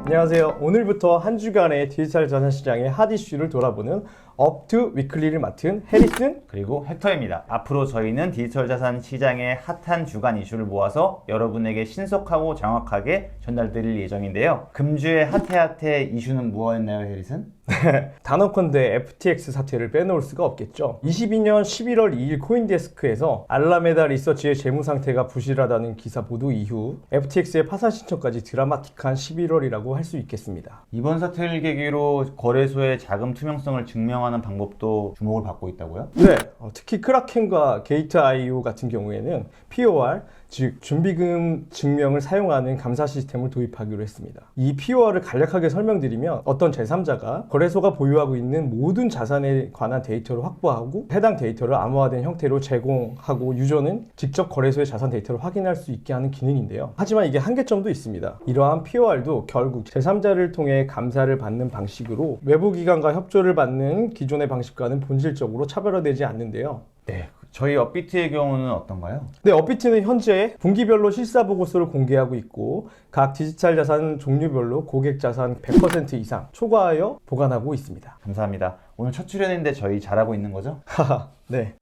안녕하세요. 오늘부터 한 주간의 디지털 자산 시장의 핫 이슈를 돌아보는 업투 위클리를 맡은 해리슨 그리고 헥터입니다. 앞으로 저희는 디지털 자산 시장의 핫한 주간 이슈를 모아서 여러분에게 신속하고 정확하게 전달드릴 예정인데요. 금주의 핫해 이슈는 뭐였나요, 해리슨? 단언컨대 FTX 사태를 빼놓을 수가 없겠죠. 22년 11월 2일 코인데스크에서 알라메다 리서치의 재무 상태가 부실하다는 기사 보도 이후 FTX의 파산 신청까지 드라마틱한 11월이라고 할 수 있겠습니다. 이번 사태를 계기로 거래소의 자금 투명성을 증명하는 방법도 주목을 받고 있다고요? 네, 특히 크라켄과 게이트.io 같은 경우에는 POR, 즉 준비금 증명을 사용하는 감사 시스템을 도입하기로 했습니다. 이 POR을 간략하게 설명드리면 어떤 제3자가 거래소가 보유하고 있는 모든 자산에 관한 데이터를 확보하고 해당 데이터를 암호화된 형태로 제공하고 유저는 직접 거래소의 자산 데이터를 확인할 수 있게 하는 기능인데요. 하지만 이게 한계점도 있습니다. 이러한 POR도 결국 제3자를 통해 감사를 받는 방식으로 외부 기관과 협조를 받는 기존의 방식과는 본질적으로 차별화되지 않는데요. 네. 저희 업비트의 경우는 어떤가요? 네, 업비트는 현재 분기별로 실사 보고서를 공개하고 있고 각 디지털 자산 종류별로 고객 자산 100% 이상 초과하여 보관하고 있습니다. 감사합니다. 오늘 첫 출연인데 저희 잘하고 있는 거죠? 하하, 네.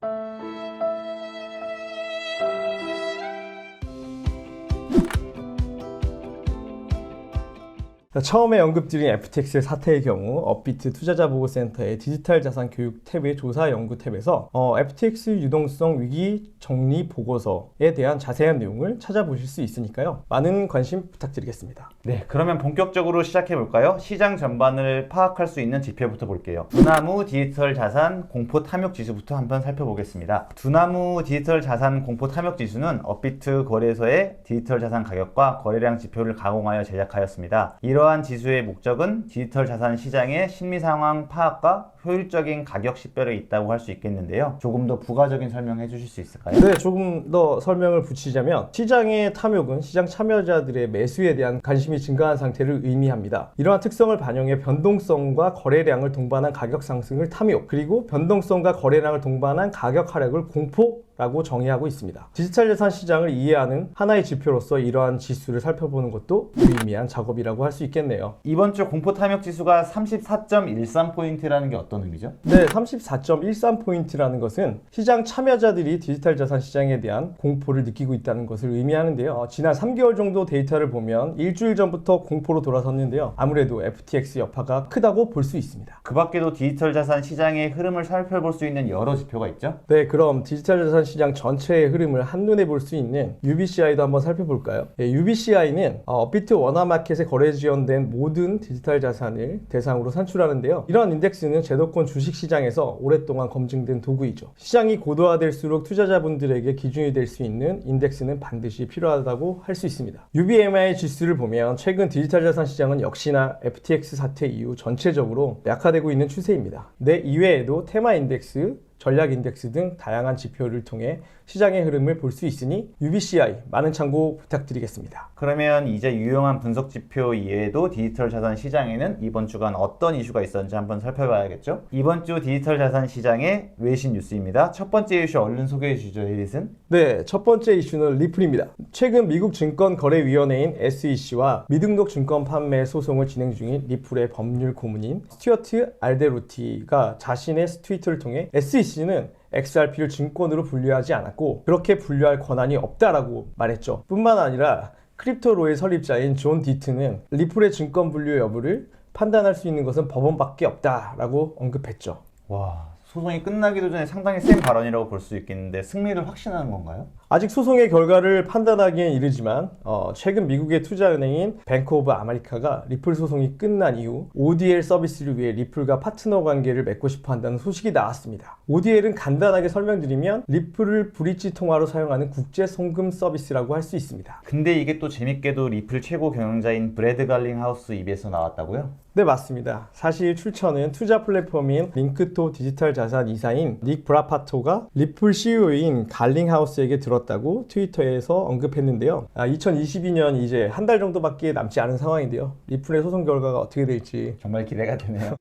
처음에 언급드린 FTX 사태의 경우 업비트 투자자보고센터의 디지털 자산 교육 탭의 조사 연구 탭에서 FTX 유동성 위기 정리 보고서에 대한 자세한 내용을 찾아보실 수 있으니까요. 많은 관심 부탁드리겠습니다. 네, 그러면 본격적으로 시작해 볼까요? 시장 전반을 파악할 수 있는 지표부터 볼게요. 두나무 디지털 자산 공포 탐욕 지수부터 한번 살펴보겠습니다. 두나무 디지털 자산 공포 탐욕 지수는 업비트 거래소의 디지털 자산 가격과 거래량 지표를 가공하여 제작하였습니다. 이러한 지수의 목적은 디지털 자산 시장의 심리 상황 파악과 효율적인 가격 식별에 있다고 할 수 있겠는데요. 조금 더 부가적인 설명해 주실 수 있을까요? 네, 조금 더 설명을 붙이자면 시장의 탐욕은 시장 참여자들의 매수에 대한 관심이 증가한 상태를 의미합니다. 이러한 특성을 반영해 변동성과 거래량을 동반한 가격 상승을 탐욕, 그리고 변동성과 거래량을 동반한 가격 하락을 공포라고 정의하고 있습니다. 디지털 자산 시장을 이해하는 하나의 지표로서 이러한 지수를 살펴보는 것도 유의미한 작업이라고 할 수 있겠네요. 이번 주 공포 탐욕 지수가 34.13포인트라는 게 어떤 의미죠? 네, 34.13포인트라는 것은 시장 참여자들이 디지털 자산 시장에 대한 공포를 느끼고 있다는 것을 의미하는데요. 지난 3개월 정도 데이터를 보면 일주일 전부터 공포로 돌아섰는데요. 아무래도 FTX 여파가 크다고 볼 수 있습니다. 그 밖에도 디지털 자산 시장의 흐름을 살펴볼 수 있는 여러 지표가 있죠? 네, 그럼 디지털 자산 시장 전체의 흐름을 한눈에 볼 수 있는 UBCI도 한번 살펴볼까요? 네, UBCI는 업비트 원화마켓에 거래 지원된 모든 디지털 자산을 대상으로 산출하는데요. 이런 인덱스는 제도권 주식시장에서 오랫동안 검증된 도구이죠. 시장이 고도화될수록 투자자분들에게 기준이 될 수 있는 인덱스는 반드시 필요하다고 할 수 있습니다. UBMI 지수를 보면 최근 디지털 자산 시장은 역시나 FTX 사태 이후 전체적으로 약화되고 있는 추세입니다. 네, 이외에도 테마 인덱스, 전략 인덱스 등 다양한 지표를 통해 시장의 흐름을 볼 수 있으니 UBCI 많은 참고 부탁드리겠습니다. 그러면 이제 유용한 분석 지표 이외에도 디지털 자산 시장에는 이번 주간 어떤 이슈가 있었는지 한번 살펴봐야겠죠? 이번 주 디지털 자산 시장의 외신 뉴스입니다. 첫 번째 이슈 얼른 소개해 주시죠, 해리슨. 네, 첫 번째 이슈는 리플입니다. 최근 미국 증권거래위원회인 SEC와 미등록 증권 판매 소송을 진행 중인 리플의 법률 고문인 스튜어트 알데로티가 자신의 트위터를 통해 SEC는 XRP를 증권으로 분류하지 않았고 그렇게 분류할 권한이 없다라고 말했죠. 뿐만 아니라 크립토로의 설립자인 존 디트는 리플의 증권 분류 여부를 판단할 수 있는 것은 법원밖에 없다라고 언급했죠. 와, 소송이 끝나기도 전에 상당히 센 발언이라고 볼 수 있겠는데 승리를 확신하는 건가요? 아직 소송의 결과를 판단하기엔 이르지만 최근 미국의 투자은행인 뱅크 오브 아메리카가 리플 소송이 끝난 이후 ODL 서비스를 위해 리플과 파트너 관계를 맺고 싶어 한다는 소식이 나왔습니다. ODL은 간단하게 설명드리면 리플을 브릿지 통화로 사용하는 국제 송금 서비스라고 할 수 있습니다. 근데 이게 또 재밌게도 리플 최고 경영자인 브래드 갈링하우스 입에서 나왔다고요? 네, 맞습니다. 사실 출처는 투자 플랫폼인 링크토 디지털 자산 이사인 닉 브라파토가 리플 CEO인 갈링하우스에게 들었다고 트위터에서 언급했는데요. 2022년 이제 한 달 정도밖에 남지 않은 상황인데요. 리플의 소송 결과가 어떻게 될지 정말 기대가 되네요.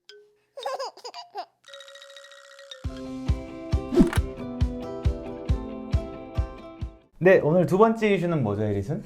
네, 오늘 두 번째 이슈는 뭐죠, 에릿은?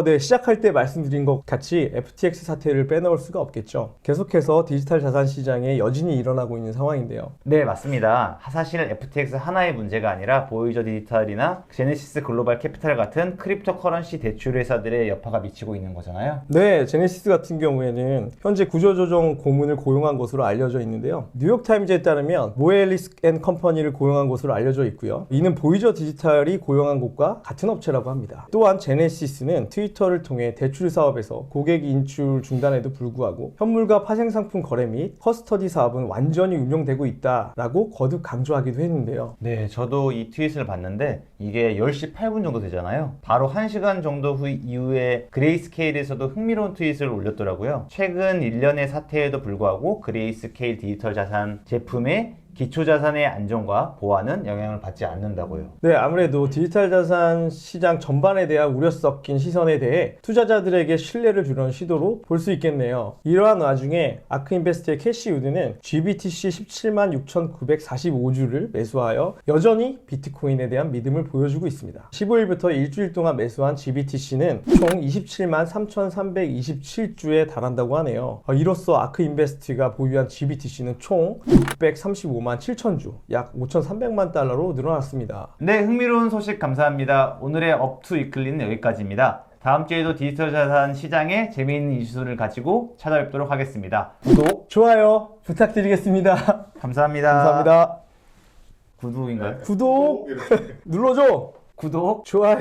네, 시작할 때 말씀드린 것 같이 FTX 사태를 빼놓을 수가 없겠죠. 계속해서 디지털 자산 시장에 여진이 일어나고 있는 상황인데요. 네, 맞습니다. 사실 FTX 하나의 문제가 아니라 보이저 디지털이나 제네시스 글로벌 캐피탈 같은 크립토 커런시 대출 회사들의 여파가 미치고 있는 거잖아요. 네, 제네시스 같은 경우에는 현재 구조조정 고문을 고용한 것으로 알려져 있는데요. 뉴욕타임즈에 따르면 모엘리스 앤 컴퍼니를 고용한 것으로 알려져 있고요. 이는 보이저 디지털이 고용한 곳과 같은 업체라고 합니다. 또한 제네시스는 트위터를 통해 대출 사업에서 고객 인출 중단에도 불구하고 현물과 파생상품 거래 및 커스터디 사업은 완전히 운영되고 있다라고 거듭 강조하기도 했는데요. 네, 저도 이 트윗을 봤는데 이게 10시 8분 정도 되잖아요. 바로 1시간 정도 이후에 그레이스케일에서도 흥미로운 트윗을 올렸더라고요. 최근 일련의 사태에도 불구하고 그레이스케일 디지털 자산 제품의 기초자산의 안정과 보안은 영향을 받지 않는다고요. 네, 아무래도 디지털 자산 시장 전반에 대한 우려 섞인 시선에 대해 투자자들에게 신뢰를 주려는 시도로 볼 수 있겠네요. 이러한 와중에 아크인베스트의 캐시 우드는 GBTC 17만 6,945주를 매수하여 여전히 비트코인에 대한 믿음을 보여주고 있습니다. 15일부터 일주일 동안 매수한 GBTC는 총 27만 3,327주에 달한다고 하네요. 이로써 아크인베스트가 보유한 GBTC는 총 635만 7천주, 약 5,300만 달러로 늘어났습니다. 네, 흥미로운 소식 감사합니다. 오늘의 업투 위클리는 여기까지입니다. 다음 주에도 디지털 자산 시장에 재미있는 이슈를 가지고 찾아뵙도록 하겠습니다. 구독, 좋아요 부탁드리겠습니다. 감사합니다. 감사합니다. 구독인가요? 구독 눌러줘. 구독. 좋아요.